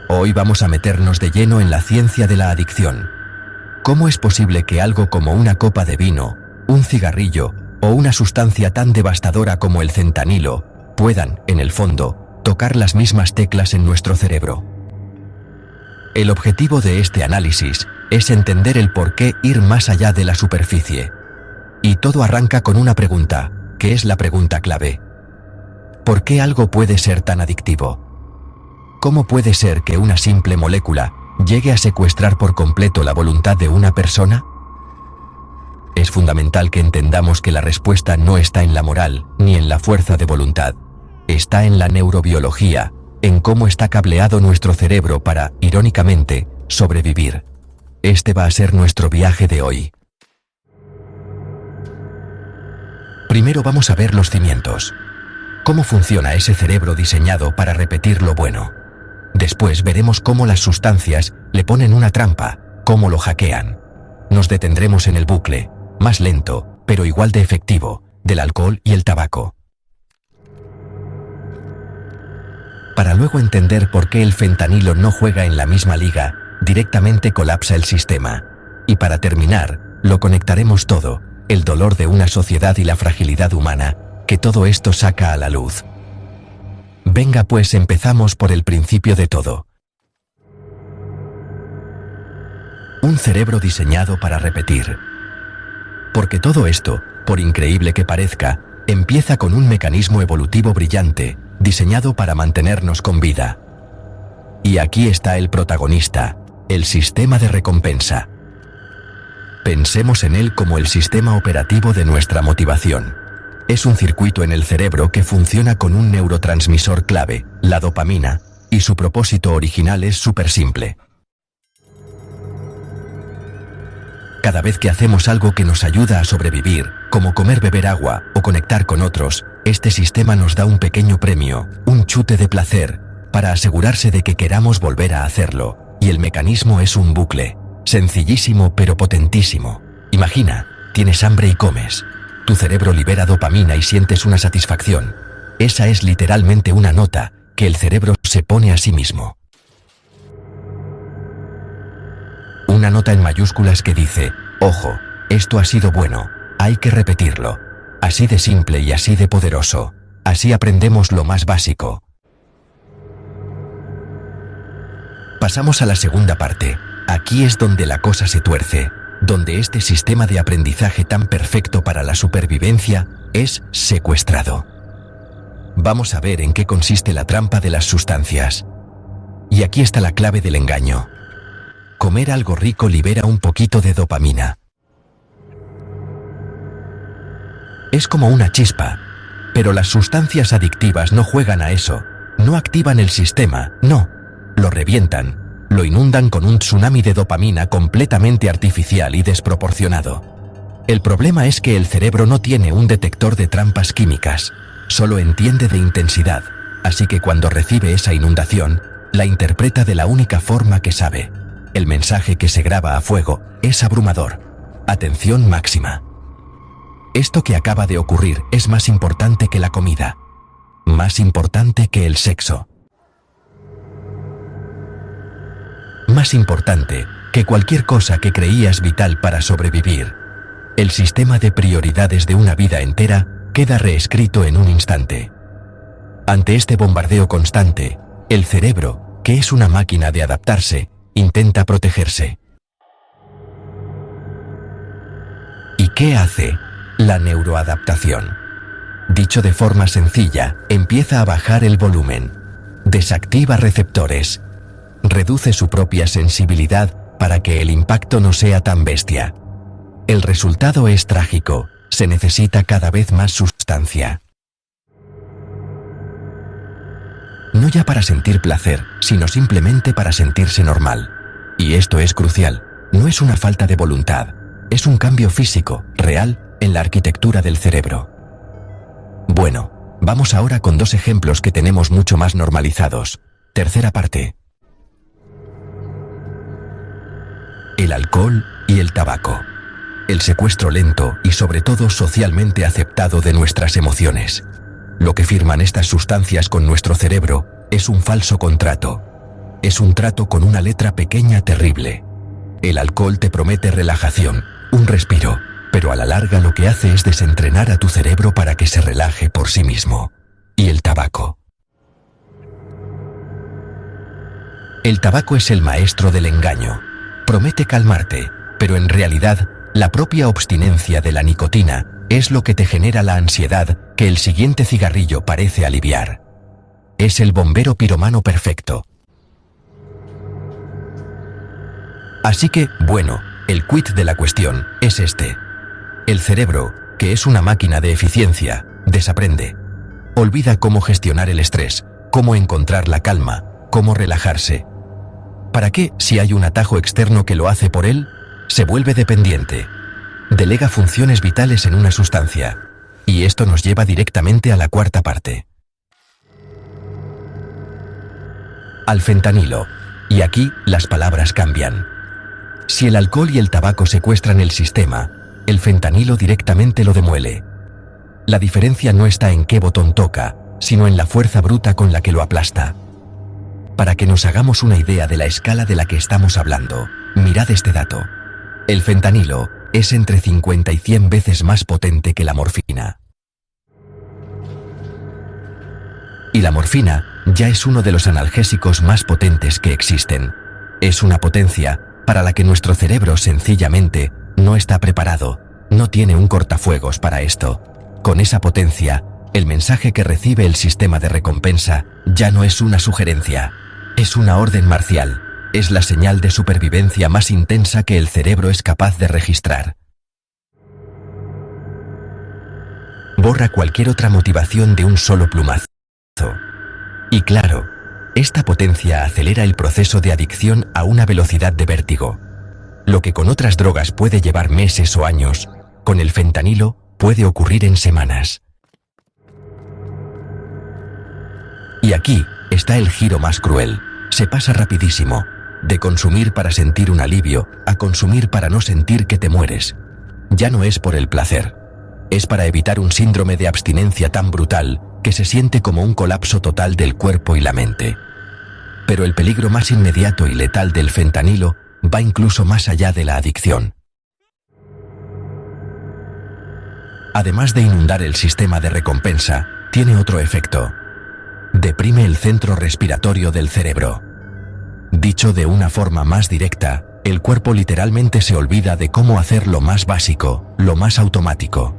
Hoy vamos a meternos de lleno en la ciencia de la adicción. ¿Cómo es posible que algo como una copa de vino, un cigarrillo o una sustancia tan devastadora como el fentanilo puedan, en el fondo, tocar las mismas teclas en nuestro cerebro? El objetivo de este análisis es entender el por qué ir más allá de la superficie. Y todo arranca con una pregunta, que es la pregunta clave. ¿Por qué algo puede ser tan adictivo? ¿Cómo puede ser que una simple molécula llegue a secuestrar por completo la voluntad de una persona? Es fundamental que entendamos que la respuesta no está en la moral ni en la fuerza de voluntad. Está en la neurobiología, en cómo está cableado nuestro cerebro para, irónicamente, sobrevivir. Este va a ser nuestro viaje de hoy. Primero vamos a ver los cimientos. ¿Cómo funciona ese cerebro diseñado para repetir lo bueno? Después veremos cómo las sustancias le ponen una trampa, cómo lo hackean. Nos detendremos en el bucle, más lento, pero igual de efectivo, del alcohol y el tabaco. Para luego entender por qué el fentanilo no juega en la misma liga, directamente colapsa el sistema. Y para terminar, lo conectaremos todo, el dolor de una sociedad y la fragilidad humana, que todo esto saca a la luz. Venga pues, empezamos por el principio de todo. Un cerebro diseñado para repetir. Porque todo esto, por increíble que parezca, empieza con un mecanismo evolutivo brillante, diseñado para mantenernos con vida. Y aquí está el protagonista, el sistema de recompensa. Pensemos en él como el sistema operativo de nuestra motivación. Es un circuito en el cerebro que funciona con un neurotransmisor clave, la dopamina, y su propósito original es súper simple. Cada vez que hacemos algo que nos ayuda a sobrevivir, como comer, beber agua o conectar con otros, este sistema nos da un pequeño premio, un chute de placer, para asegurarse de que queramos volver a hacerlo, y el mecanismo es un bucle, sencillísimo pero potentísimo. Imagina, tienes hambre y comes. Tu cerebro libera dopamina y sientes una satisfacción. Esa es literalmente una nota que el cerebro se pone a sí mismo. Una nota en mayúsculas que dice, ojo, esto ha sido bueno, hay que repetirlo. Así de simple y así de poderoso. Así aprendemos lo más básico. Pasamos a la segunda parte. Aquí es donde la cosa se tuerce, donde este sistema de aprendizaje tan perfecto para la supervivencia es secuestrado. Vamos a ver en qué consiste la trampa de las sustancias. Y aquí está la clave del engaño. Comer algo rico libera un poquito de dopamina. Es como una chispa, pero las sustancias adictivas no juegan a eso, no activan el sistema, no, lo revientan. Lo inundan con un tsunami de dopamina completamente artificial y desproporcionado. El problema es que el cerebro no tiene un detector de trampas químicas, solo entiende de intensidad, así que cuando recibe esa inundación, la interpreta de la única forma que sabe. El mensaje que se graba a fuego es abrumador. Atención máxima. Esto que acaba de ocurrir es más importante que la comida, más importante que el sexo. Más importante que cualquier cosa que creías vital para sobrevivir. El sistema de prioridades de una vida entera queda reescrito en un instante. Ante este bombardeo constante, el cerebro, que es una máquina de adaptarse, intenta protegerse. ¿Y qué hace? La neuroadaptación. Dicho de forma sencilla, empieza a bajar el volumen. Desactiva receptores. Reduce su propia sensibilidad para que el impacto no sea tan bestia. El resultado es trágico, se necesita cada vez más sustancia. No ya para sentir placer, sino simplemente para sentirse normal. Y esto es crucial, no es una falta de voluntad, es un cambio físico, real, en la arquitectura del cerebro. Bueno, vamos ahora con dos ejemplos que tenemos mucho más normalizados. Tercera parte. El alcohol y el tabaco. El secuestro lento y sobre todo socialmente aceptado de nuestras emociones. Lo que firman estas sustancias con nuestro cerebro es un falso contrato. Es un trato con una letra pequeña terrible. El alcohol te promete relajación, un respiro, pero a la larga lo que hace es desentrenar a tu cerebro para que se relaje por sí mismo. ¿Y el tabaco? El tabaco es el maestro del engaño. Promete calmarte, pero en realidad, la propia abstinencia de la nicotina es lo que te genera la ansiedad que el siguiente cigarrillo parece aliviar. Es el bombero piromano perfecto. Así que, bueno, el quid de la cuestión es este. El cerebro, que es una máquina de eficiencia, desaprende. Olvida cómo gestionar el estrés, cómo encontrar la calma, cómo relajarse. ¿Para qué, si hay un atajo externo que lo hace por él? Se vuelve dependiente. Delega funciones vitales en una sustancia. Y esto nos lleva directamente a la cuarta parte. Al fentanilo. Y aquí las palabras cambian. Si el alcohol y el tabaco secuestran el sistema, el fentanilo directamente lo demuele. La diferencia no está en qué botón toca, sino en la fuerza bruta con la que lo aplasta. Para que nos hagamos una idea de la escala de la que estamos hablando, mirad este dato. El fentanilo es entre 50 y 100 veces más potente que la morfina. Y la morfina ya es uno de los analgésicos más potentes que existen. Es una potencia para la que nuestro cerebro sencillamente no está preparado, no tiene un cortafuegos para esto. Con esa potencia, el mensaje que recibe el sistema de recompensa ya no es una sugerencia, es una orden marcial, es la señal de supervivencia más intensa que el cerebro es capaz de registrar. Borra cualquier otra motivación de un solo plumazo. Y claro, esta potencia acelera el proceso de adicción a una velocidad de vértigo. Lo que con otras drogas puede llevar meses o años, con el fentanilo puede ocurrir en semanas. Y aquí está el giro más cruel. Se pasa rapidísimo, de consumir para sentir un alivio, a consumir para no sentir que te mueres. Ya no es por el placer. Es para evitar un síndrome de abstinencia tan brutal que se siente como un colapso total del cuerpo y la mente. Pero el peligro más inmediato y letal del fentanilo va incluso más allá de la adicción. Además de inundar el sistema de recompensa, tiene otro efecto. Deprime el centro respiratorio del cerebro. Dicho de una forma más directa, el cuerpo literalmente se olvida de cómo hacer lo más básico, lo más automático.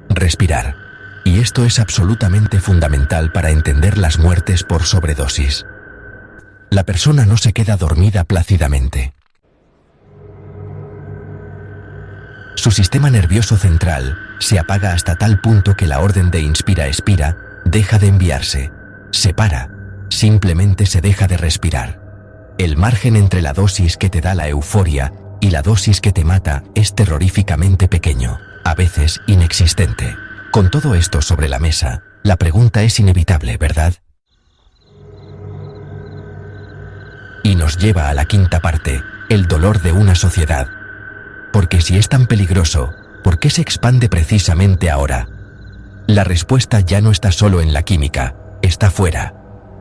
Respirar. Y esto es absolutamente fundamental para entender las muertes por sobredosis. La persona no se queda dormida plácidamente. Su sistema nervioso central se apaga hasta tal punto que la orden de inspira-expira deja de enviarse. Se para, simplemente se deja de respirar. El margen entre la dosis que te da la euforia y la dosis que te mata es terroríficamente pequeño, a veces inexistente. Con todo esto sobre la mesa, la pregunta es inevitable, ¿verdad? Y nos lleva a la quinta parte, el dolor de una sociedad. Porque si es tan peligroso, ¿por qué se expande precisamente ahora? La respuesta ya no está solo en la química, está fuera.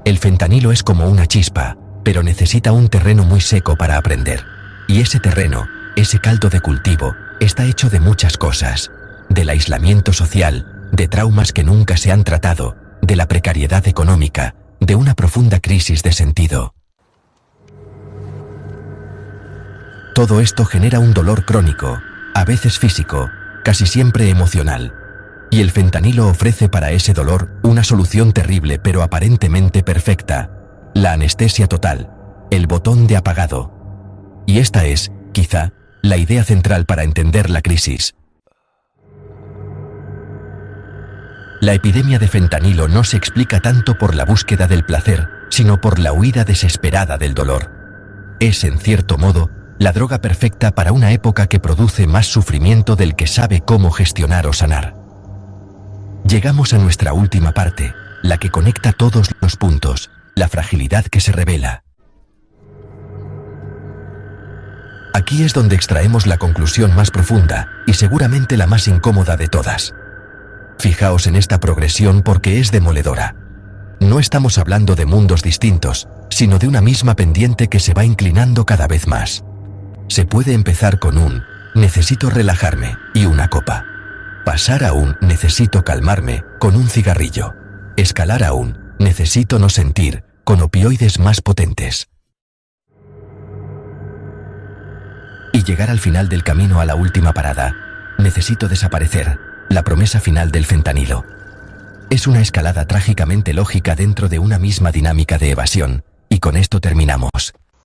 El fentanilo es como una chispa, pero necesita un terreno muy seco para aprender. Y ese terreno, ese caldo de cultivo, está hecho de muchas cosas. Del aislamiento social, de traumas que nunca se han tratado, de la precariedad económica, de una profunda crisis de sentido. Todo esto genera un dolor crónico, a veces físico, casi siempre emocional. Y el fentanilo ofrece para ese dolor una solución terrible pero aparentemente perfecta: la anestesia total, el botón de apagado. Y esta es, quizá, la idea central para entender la crisis. La epidemia de fentanilo no se explica tanto por la búsqueda del placer, sino por la huida desesperada del dolor. Es, en cierto modo, la droga perfecta para una época que produce más sufrimiento del que sabe cómo gestionar o sanar. Llegamos a nuestra última parte, la que conecta todos los puntos, la fragilidad que se revela. Aquí es donde extraemos la conclusión más profunda, y seguramente la más incómoda de todas. Fijaos en esta progresión porque es demoledora. No estamos hablando de mundos distintos, sino de una misma pendiente que se va inclinando cada vez más. Se puede empezar con un necesito relajarme y una copa. Pasar a un necesito calmarme con un cigarrillo. Escalar a un necesito no sentir con opioides más potentes. Y llegar al final del camino a la última parada. Necesito desaparecer, la promesa final del fentanilo. Es una escalada trágicamente lógica dentro de una misma dinámica de evasión, y con esto terminamos.